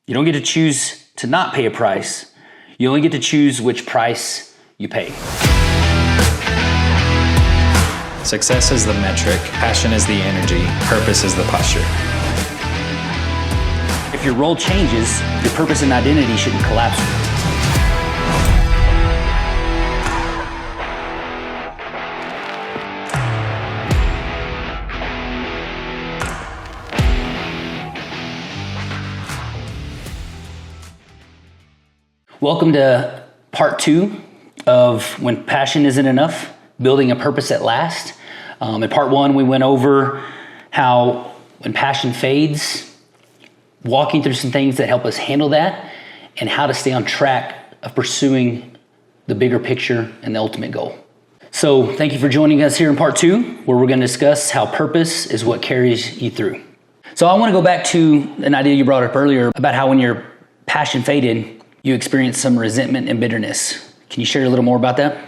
You don't get to choose to not pay a price. You only get to choose which price you pay. Success is the metric, passion is the energy, purpose is the posture. If your role changes, your purpose and identity shouldn't collapse. Welcome to part 2 of When Passion Isn't Enough, Building a Purpose at Last. In part 1, we went over how when passion fades, walking through some things that help us handle that, and how to stay on track of pursuing the bigger picture and the ultimate goal. So thank you for joining us here in part 2, where we're going to discuss how purpose is what carries you through. So I want to go back to an idea you brought up earlier about how when your passion faded, you experienced some resentment and bitterness. Can you share a little more about that?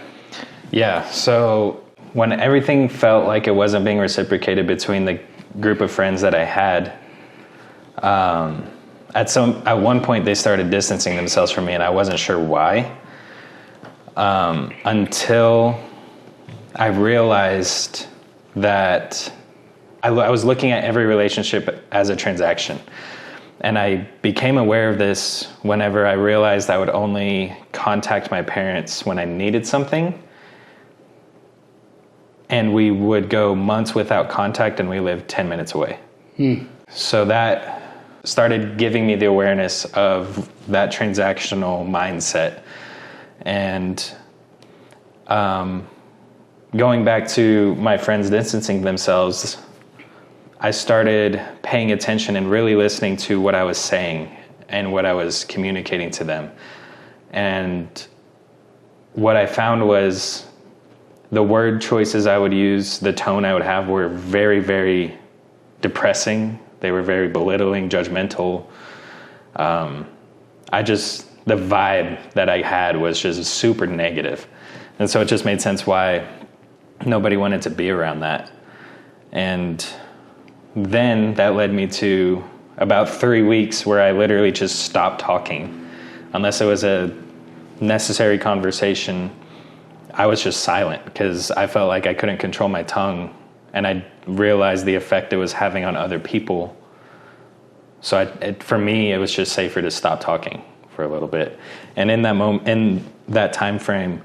Yeah, so when everything felt like it wasn't being reciprocated between the group of friends that I had, at one point they started distancing themselves from me, and I wasn't sure why, until I realized that I was looking at every relationship as a transaction. And I became aware of this whenever I realized I would only contact my parents when I needed something. And we would go months without contact, and we lived 10 minutes away. So that started giving me the awareness of that transactional mindset. And going back to my friends distancing themselves, I started paying attention and really listening to what I was saying and what I was communicating to them. And what I found was the word choices I would use, the tone I would have were very, very depressing. They were very belittling, judgmental. The vibe that I had was just super negative. And so it just made sense why nobody wanted to be around that. And then that led me to about 3 weeks where I literally just stopped talking. Unless it was a necessary conversation, I was just silent because I felt like I couldn't control my tongue, and I realized the effect it was having on other people. So for me, it was just safer to stop talking for a little bit. And in that moment, in that time frame,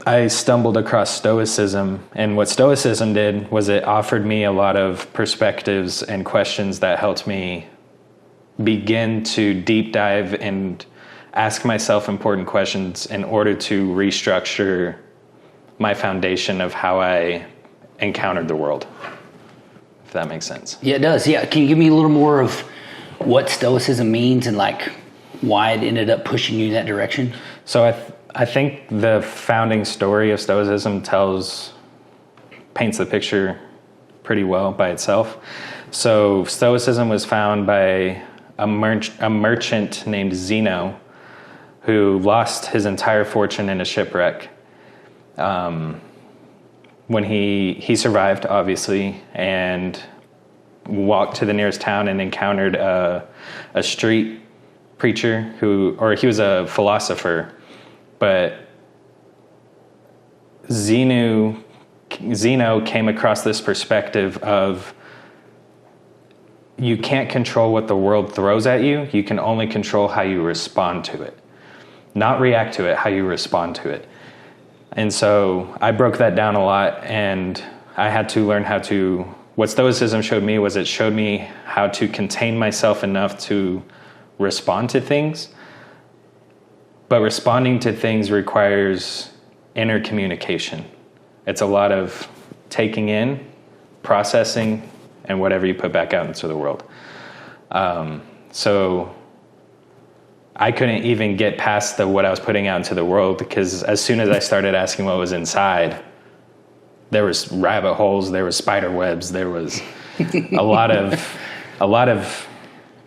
I stumbled across Stoicism, and what Stoicism did was it offered me a lot of perspectives and questions that helped me begin to deep dive and ask myself important questions in order to restructure my foundation of how I encountered the world, if that makes sense. Yeah, it does. Yeah, can you give me a little more of what Stoicism means and like why it ended up pushing you in that direction? So I think the founding story of Stoicism paints the picture pretty well by itself. So Stoicism was found by a merchant named Zeno, who lost his entire fortune in a shipwreck. When he survived, obviously, and walked to the nearest town and encountered a street preacher he was a philosopher. But Zeno came across this perspective of you can't control what the world throws at you. You can only control how you respond to it. Not react to it, how you respond to it. And so I broke that down a lot, and I had to learn what Stoicism showed me was it showed me how to contain myself enough to respond to things. But responding to things requires inner communication. It's a lot of taking in, processing, and whatever you put back out into the world. So I couldn't even get past what I was putting out into the world, because as soon as I started asking what was inside, there was rabbit holes, there was spider webs, there was a lot of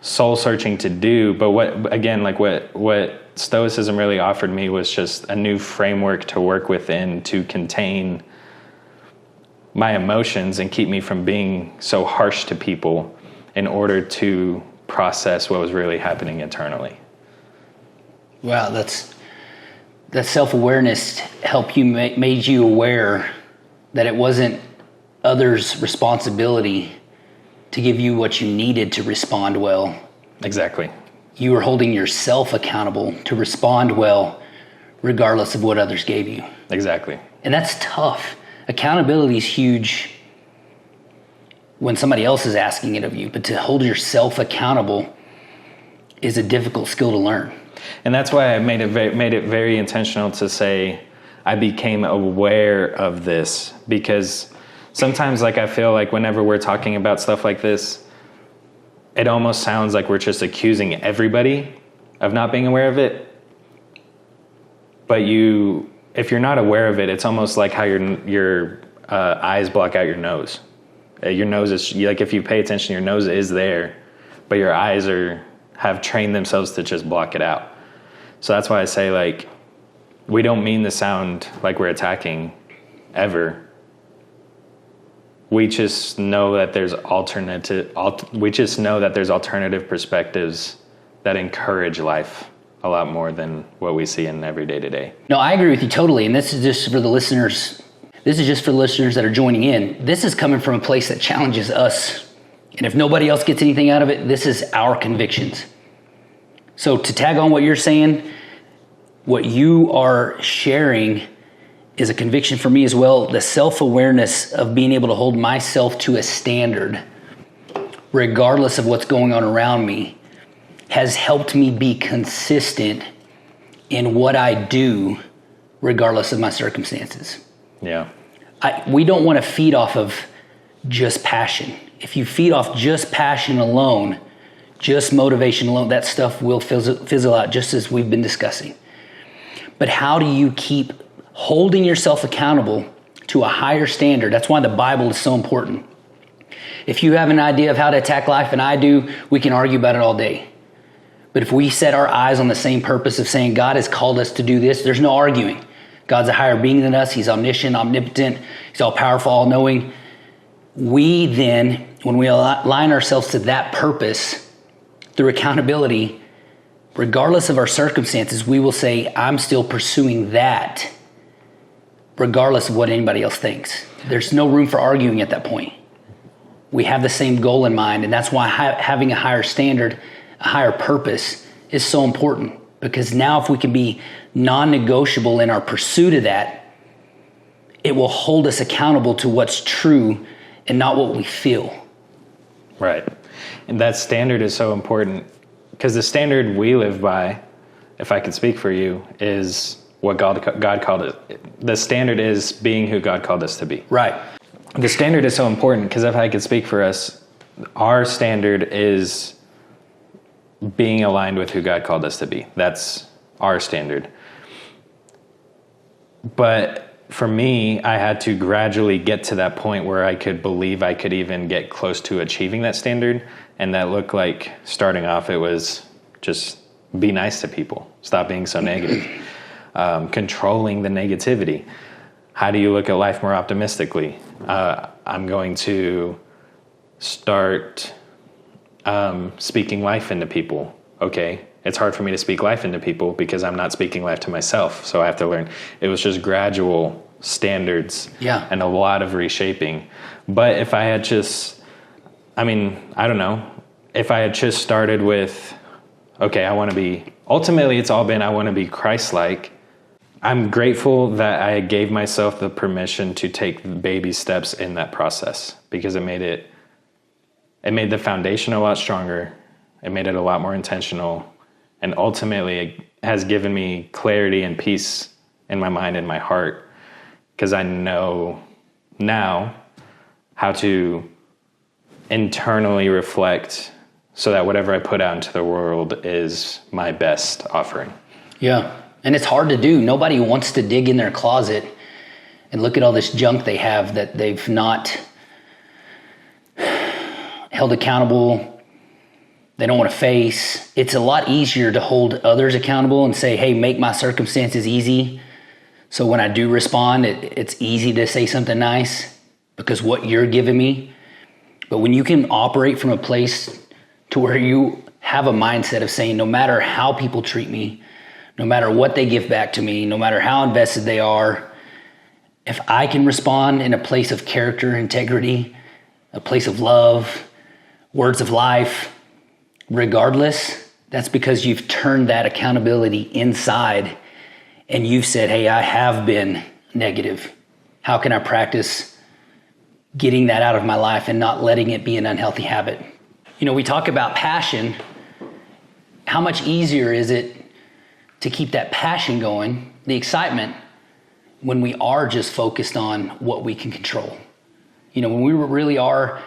soul searching to do. But what Stoicism really offered me was just a new framework to work within to contain my emotions and keep me from being so harsh to people in order to process what was really happening internally. Wow, that self-awareness helped you, made you aware that it wasn't others' responsibility to give you what you needed to respond well. Exactly. You were holding yourself accountable to respond well, regardless of what others gave you. Exactly. And that's tough. Accountability is huge when somebody else is asking it of you, but to hold yourself accountable is a difficult skill to learn. And that's why I made it very intentional to say I became aware of this, because sometimes, like, I feel like whenever we're talking about stuff like this, it almost sounds like we're just accusing everybody of not being aware of it. But if you're not aware of it, it's almost like how your eyes block out your nose. Your nose is, like, if you pay attention, your nose is there, but your eyes have trained themselves to just block it out. So that's why I say, like, we don't mean to sound like we're attacking ever. We just know that there's alternative perspectives that encourage life a lot more than what we see in every day to day. No, I agree with you totally. And this is just for the listeners. This is just for the listeners that are joining in. This is coming from a place that challenges us. And if nobody else gets anything out of it, this is our convictions. So to tag on what you're saying, what you are sharing is a conviction for me as well. The self-awareness of being able to hold myself to a standard, regardless of what's going on around me, has helped me be consistent in what I do, regardless of my circumstances. Yeah. We don't want to feed off of just passion. If you feed off just passion alone, just motivation alone, that stuff will fizzle out, just as we've been discussing. But how do you keep holding yourself accountable to a higher standard? That's why the Bible is so important. If you have an idea of how to attack life, and I do, we can argue about it all day. But if we set our eyes on the same purpose of saying God has called us to do this, there's no arguing. God's a higher being than us. He's omniscient, omnipotent. He's all powerful, all knowing. We then, when we align ourselves to that purpose through accountability, regardless of our circumstances, we will say, I'm still pursuing that, regardless of what anybody else thinks. There's no room for arguing at that point. We have the same goal in mind, and that's why having a higher standard, a higher purpose is so important, because now if we can be non-negotiable in our pursuit of that, it will hold us accountable to what's true and not what we feel. Right. And that standard is so important, because the standard we live by, if I could speak for you, is what God called it. The standard is being who God called us to be. Right. The standard is so important, because if I could speak for us, our standard is being aligned with who God called us to be. That's our standard. But for me, I had to gradually get to that point where I could believe I could even get close to achieving that standard. And that looked like, starting off, it was just be nice to people. Stop being so negative. Controlling the negativity. How do you look at life more optimistically? I'm going to start speaking life into people. Okay, it's hard for me to speak life into people because I'm not speaking life to myself. So I have to learn. It was just gradual standards and a lot of reshaping. But if I had just, I don't know, if I had just started with, okay, ultimately it's all been, I want to be Christ-like. I'm grateful that I gave myself the permission to take baby steps in that process, because it made the foundation a lot stronger. It made it a lot more intentional. And ultimately it has given me clarity and peace in my mind and my heart, because I know now how to internally reflect so that whatever I put out into the world is my best offering. Yeah. And it's hard to do. Nobody wants to dig in their closet and look at all this junk they have that they've not held accountable. They don't want to face. It's a lot easier to hold others accountable and say, hey, make my circumstances easy. So when I do respond, it's easy to say something nice because what you're giving me. But when you can operate from a place to where you have a mindset of saying, no matter how people treat me, no matter what they give back to me, no matter how invested they are, if I can respond in a place of character, integrity, a place of love, words of life, regardless, that's because you've turned that accountability inside and you've said, hey, I have been negative. How can I practice getting that out of my life and not letting it be an unhealthy habit? You know, we talk about passion. How much easier is it to keep that passion going, the excitement, when we are just focused on what we can control? You know, when we really are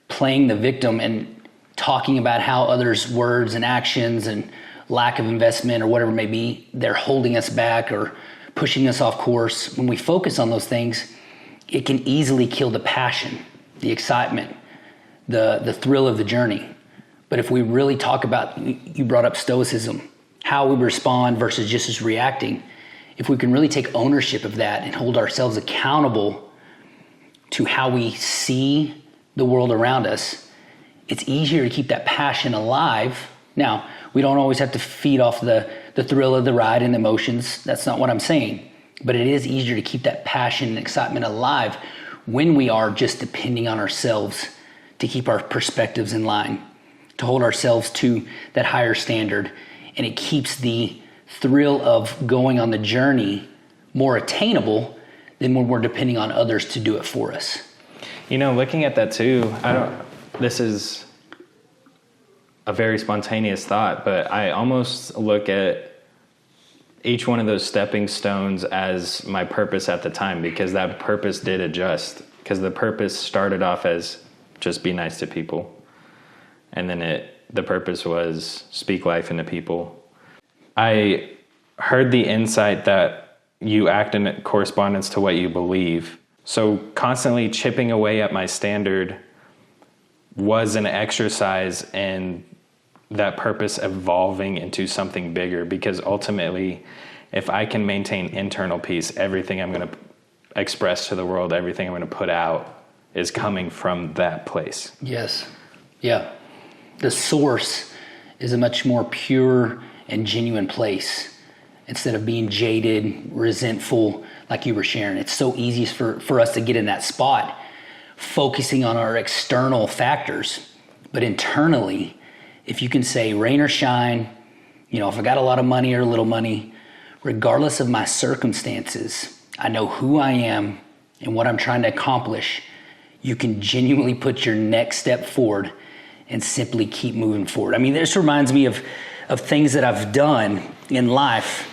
playing the victim and talking about how others' words and actions and lack of investment or whatever it may be, they're holding us back or pushing us off course. When we focus on those things, it can easily kill the passion, the excitement, the thrill of the journey. But if we really talk about, you brought up stoicism, how we respond versus just reacting. If we can really take ownership of that and hold ourselves accountable to how we see the world around us, it's easier to keep that passion alive. Now, we don't always have to feed off the thrill of the ride and the emotions. That's not what I'm saying. But it is easier to keep that passion and excitement alive when we are just depending on ourselves to keep our perspectives in line, to hold ourselves to that higher standard. And it keeps the thrill of going on the journey more attainable than when we're depending on others to do it for us. You know, looking at that too, this is a very spontaneous thought, but I almost look at each one of those stepping stones as my purpose at the time, because that purpose did adjust, because the purpose started off as just be nice to people. And then the purpose was speak life into people. I heard the insight that you act in correspondence to what you believe. So constantly chipping away at my standard was an exercise in that purpose evolving into something bigger, because ultimately, if I can maintain internal peace, everything I'm going to express to the world, everything I'm going to put out is coming from that place. Yes. Yeah. The source is a much more pure and genuine place instead of being jaded, resentful, like you were sharing. It's so easy for us to get in that spot, focusing on our external factors. But internally, if you can say rain or shine, you know, if I got a lot of money or a little money, regardless of my circumstances, I know who I am and what I'm trying to accomplish. You can genuinely put your next step forward and simply keep moving forward. I mean, this reminds me of things that I've done in life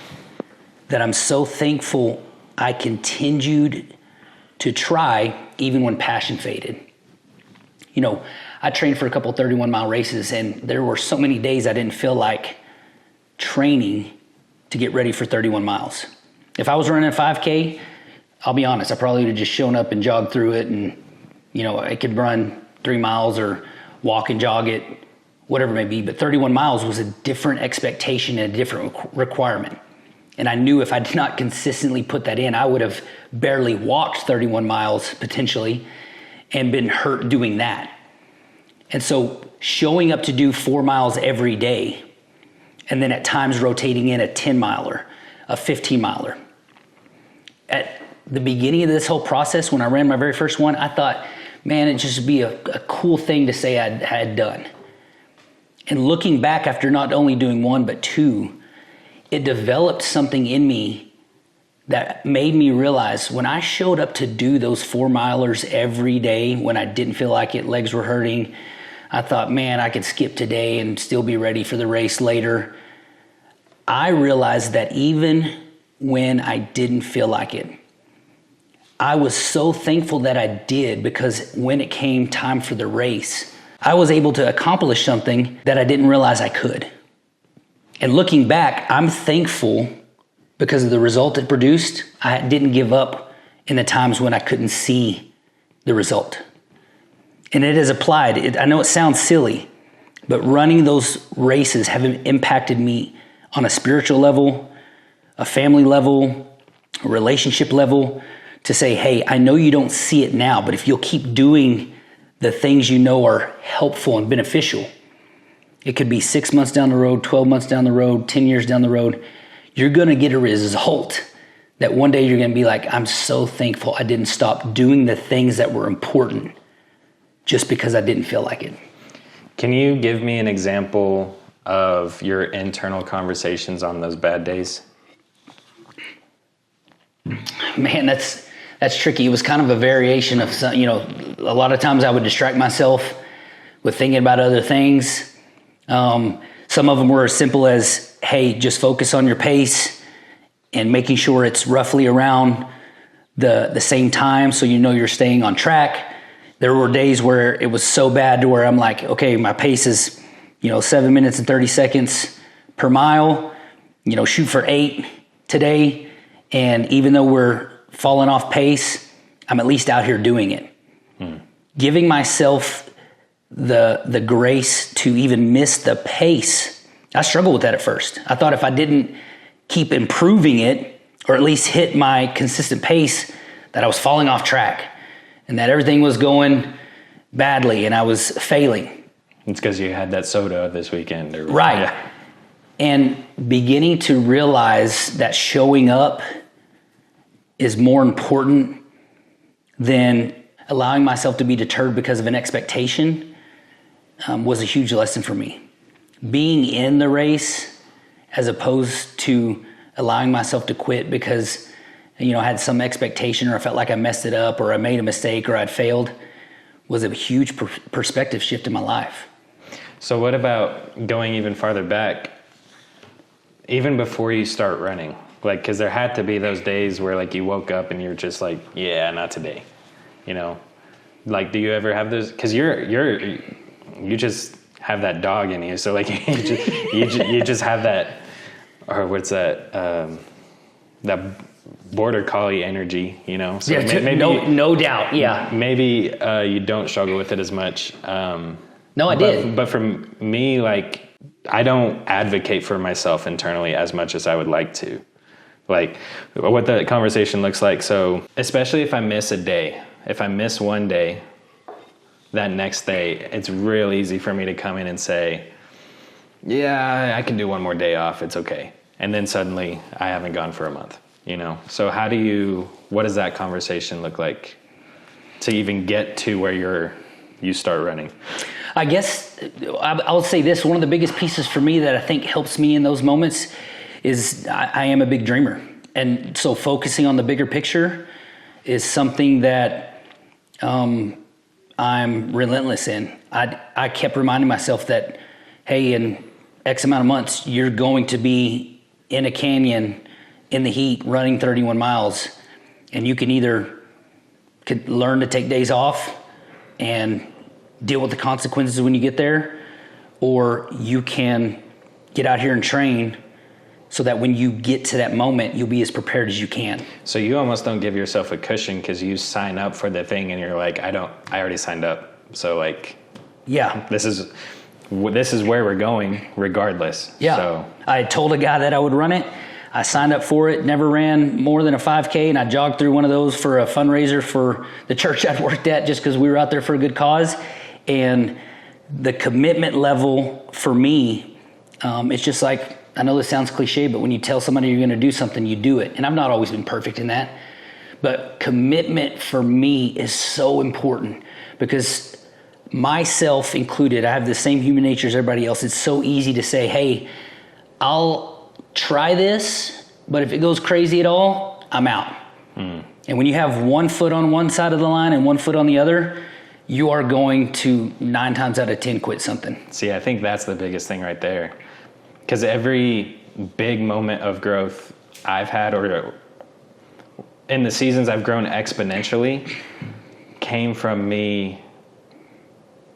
that I'm so thankful I continued to try even when passion faded. You know, I trained for a couple 31-mile races, and there were so many days I didn't feel like training to get ready for 31 miles. If I was running a 5K, I'll be honest, I probably would have just shown up and jogged through it, and, you know, I could run 3 miles or walk and jog it, whatever it may be. But 31 miles was a different expectation and a different requirement. And I knew if I did not consistently put that in, I would have barely walked 31 miles potentially and been hurt doing that. And so showing up to do 4 miles every day, and then at times rotating in a 10-miler, a 15-miler. At the beginning of this whole process, when I ran my very first one, I thought, man, it'd just be a cool thing to say I had done. And looking back after not only doing 1, but 2, it developed something in me that made me realize when I showed up to do those 4-milers every day, when I didn't feel like it, legs were hurting, I thought, man, I could skip today and still be ready for the race later. I realized that even when I didn't feel like it, I was so thankful that I did, because when it came time for the race, I was able to accomplish something that I didn't realize I could. And looking back, I'm thankful because of the result it produced. I didn't give up in the times when I couldn't see the result. And it has applied. I know it sounds silly, but running those races have impacted me on a spiritual level, a family level, a relationship level, to say, hey, I know you don't see it now, but if you'll keep doing the things you know are helpful and beneficial, It could be 6 months down the road, 12 months down the road, 10 years down the road. You're going to get a result that one day you're going to be like, I'm so thankful I didn't stop doing the things that were important just because I didn't feel like it. Can you give me an example of your internal conversations on those bad days? Man, that's tricky. It was kind of a variation of some, a lot of times I would distract myself with thinking about other things. Some of them were as simple as, hey, just focus on your pace and making sure it's roughly around the same time so you're staying on track. There were days where it was so bad to where I'm like, okay, my pace is, 7 minutes and 30 seconds per mile, shoot for 8 today. And even though we're falling off pace, I'm at least out here doing it. Giving myself the grace to even miss the pace. I struggled with that at first. I thought if I didn't keep improving it, or at least hit my consistent pace, that I was falling off track and that everything was going badly and I was failing. It's because you had that soda this weekend. Right. Yeah. And beginning to realize that showing up is more important than allowing myself to be deterred because of an expectation was a huge lesson for me. Being in the race as opposed to allowing myself to quit because I had some expectation or I felt like I messed it up or I made a mistake or I'd failed was a huge perspective shift in my life. So what about going even farther back, even before you start running? Like, because there had to be those days where like you woke up and you're just like, yeah, not today, Like, do you ever have those? Because you just have that dog in you, so like you just have that, or what's that? That border collie energy, So yeah, no doubt, yeah. Maybe you don't struggle with it as much. No, I did. But for me, like, I don't advocate for myself internally as much as I would like to. Like, what that conversation looks like. So, especially if I miss a day, if I miss one day, that next day, it's real easy for me to come in and say, yeah, I can do one more day off. It's okay. And then suddenly I haven't gone for a month, So what does that conversation look like to even get to where you start running? I guess I'll say this. One of the biggest pieces for me that I think helps me in those moments is I am a big dreamer. And so focusing on the bigger picture is something that I'm relentless in. I kept reminding myself that, hey, in X amount of months, you're going to be in a canyon in the heat running 31 miles. And you can either learn to take days off and deal with the consequences when you get there, or you can get out here and train so that when you get to that moment, you'll be as prepared as you can. So you almost don't give yourself a cushion because you sign up for the thing and you're like, I already signed up. So like, yeah, this is where we're going regardless. Yeah. So I told a guy that I would run it. I signed up for it, never ran more than a 5K, and I jogged through one of those for a fundraiser for the church I'd worked at just because we were out there for a good cause. And the commitment level for me, it's just like, I know this sounds cliche, but when you tell somebody you're going to do something, you do it. And I've not always been perfect in that. But commitment for me is so important because myself included, I have the same human nature as everybody else. It's so easy to say, hey, I'll try this, but if it goes crazy at all, I'm out. And when you have one foot on one side of the line and one foot on the other, you are going to 9 times out of 10 quit something. See, I think that's the biggest thing right there. Because every big moment of growth I've had, or in the seasons I've grown exponentially, came from me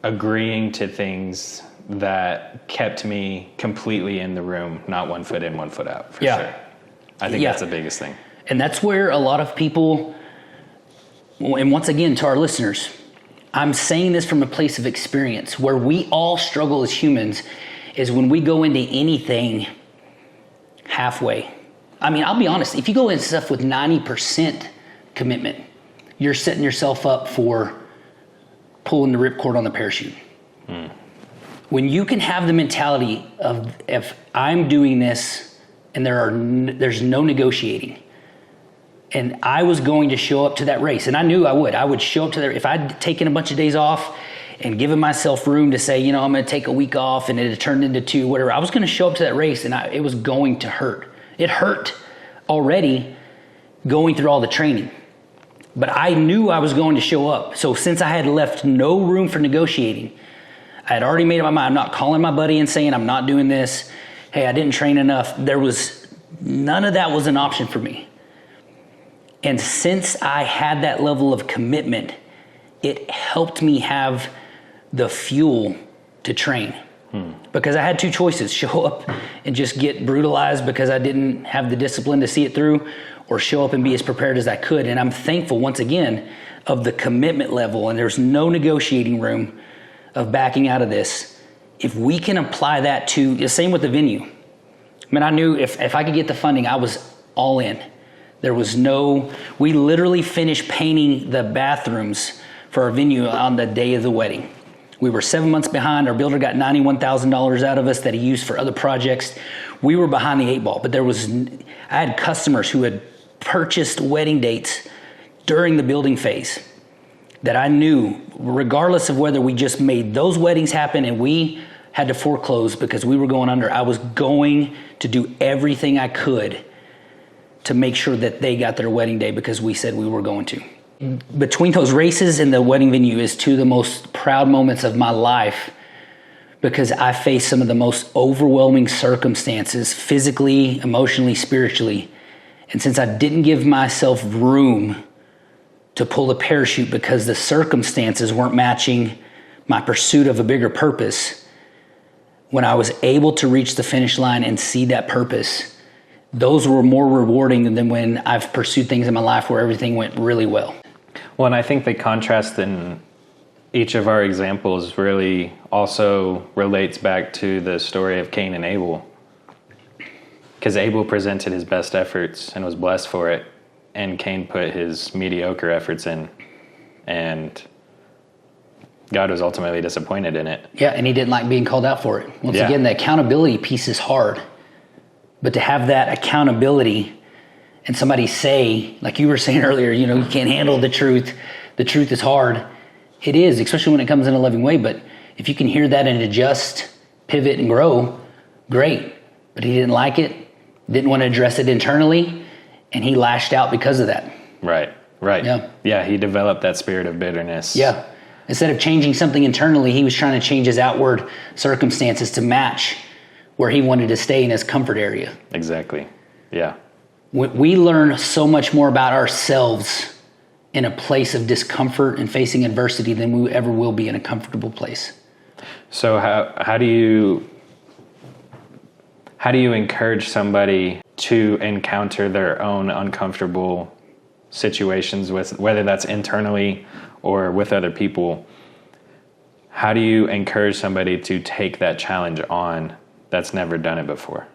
agreeing to things that kept me completely in the room, not one foot in, one foot out, for sure. I think that's the biggest thing. And that's where a lot of people, and once again, to our listeners, I'm saying this from a place of experience. Where we all struggle as humans is when we go into anything halfway. I mean, I'll be honest, if you go into stuff with 90% commitment, you're setting yourself up for pulling the ripcord on the parachute. when you can have the mentality of, if I'm doing this and there's no negotiating, and I was going to show up to that race, and I knew I would show up to there. If I'd taken a bunch of days off and given myself room to say, I'm going to take a week off, and it had turned into 2, whatever, I was going to show up to that race, and it was going to hurt. It hurt already going through all the training, but I knew I was going to show up. So since I had left no room for negotiating, I had already made up my mind. I'm not calling my buddy and saying I'm not doing this. Hey, I didn't train enough. None of that was an option for me. And since I had that level of commitment, it helped me have the fuel to train. Because I had 2 choices: show up and just get brutalized because I didn't have the discipline to see it through, or show up and be as prepared as I could. And I'm thankful, once again, of the commitment level, and there's no negotiating room of backing out of this. If we can apply that to the same with the venue. I mean, I knew if I could get the funding, I was all in. We literally finished painting the bathrooms for our venue on the day of the wedding. We were 7 months behind. Our builder got $91,000 out of us that he used for other projects. We were behind the 8 ball, but I had customers who had purchased wedding dates during the building phase that I knew, regardless of whether we just made those weddings happen and we had to foreclose because we were going under, I was going to do everything I could to make sure that they got their wedding day because we said we were going to. Between those races and the wedding venue is 2 of the most proud moments of my life, because I faced some of the most overwhelming circumstances, physically, emotionally, spiritually. And since I didn't give myself room to pull the parachute because the circumstances weren't matching my pursuit of a bigger purpose, when I was able to reach the finish line and see that purpose, those were more rewarding than when I've pursued things in my life where everything went really well. Well, and I think the contrast in each of our examples really also relates back to the story of Cain and Abel. Because Abel presented his best efforts and was blessed for it, and Cain put his mediocre efforts in, and God was ultimately disappointed in it. Yeah, and he didn't like being called out for it. Once again, the accountability piece is hard. But to have that accountability and somebody say, like you were saying earlier, you can't handle the truth is hard. It is, especially when it comes in a loving way. But if you can hear that and adjust, pivot, and grow, great. But he didn't like it, didn't want to address it internally, and he lashed out because of that. Right. Yeah, he developed that spirit of bitterness. Yeah. Instead of changing something internally, he was trying to change his outward circumstances to match where he wanted to stay in his comfort area. Exactly. Yeah. We learn so much more about ourselves in a place of discomfort and facing adversity than we ever will be in a comfortable place. So how do you encourage somebody to encounter their own uncomfortable situations, with whether that's internally or with other people? How do you encourage somebody to take that challenge on that's never done it before?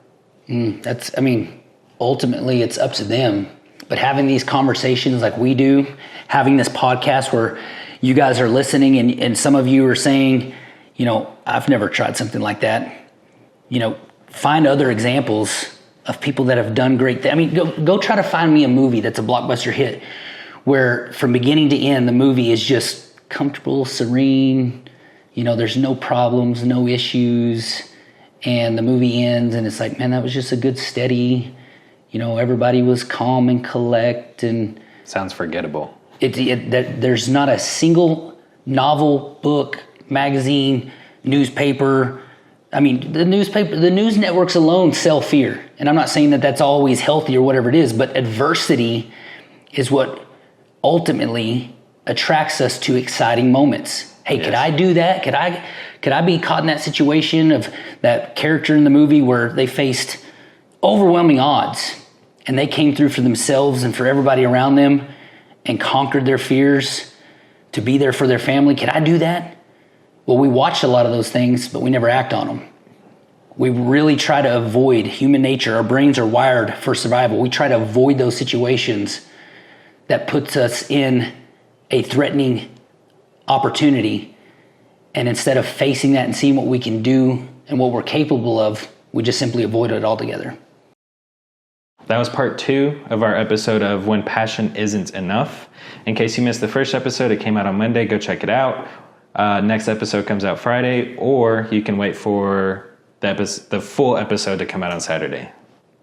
Ultimately it's up to them. But having these conversations like we do, having this podcast where you guys are listening and some of you are saying, I've never tried something like that. Find other examples of people that have done great things. Go try to find me a movie that's a blockbuster hit where from beginning to end, the movie is just comfortable, serene, there's no problems, no issues. And the movie ends and it's like, man, that was just a good steady, everybody was calm and collect. And sounds forgettable. There's not a single novel, book, magazine, newspaper. The news networks alone sell fear. And I'm not saying that that's always healthy or whatever it is, but adversity is what ultimately attracts us to exciting moments. Hey, yes. Could I do that? Could I be caught in that situation of that character in the movie where they faced overwhelming odds and they came through for themselves and for everybody around them and conquered their fears to be there for their family? Could I do that? Well, we watch a lot of those things, but we never act on them. We really try to avoid human nature. Our brains are wired for survival. We try to avoid those situations that puts us in a threatening opportunity. And instead of facing that and seeing what we can do and what we're capable of, we just simply avoid it altogether. That was part 2 of our episode of When Passion Isn't Enough. In case you missed the first episode, it came out on Monday. Go check it out. Next episode comes out Friday, or you can wait for the full episode to come out on Saturday.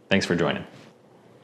Thanks for joining.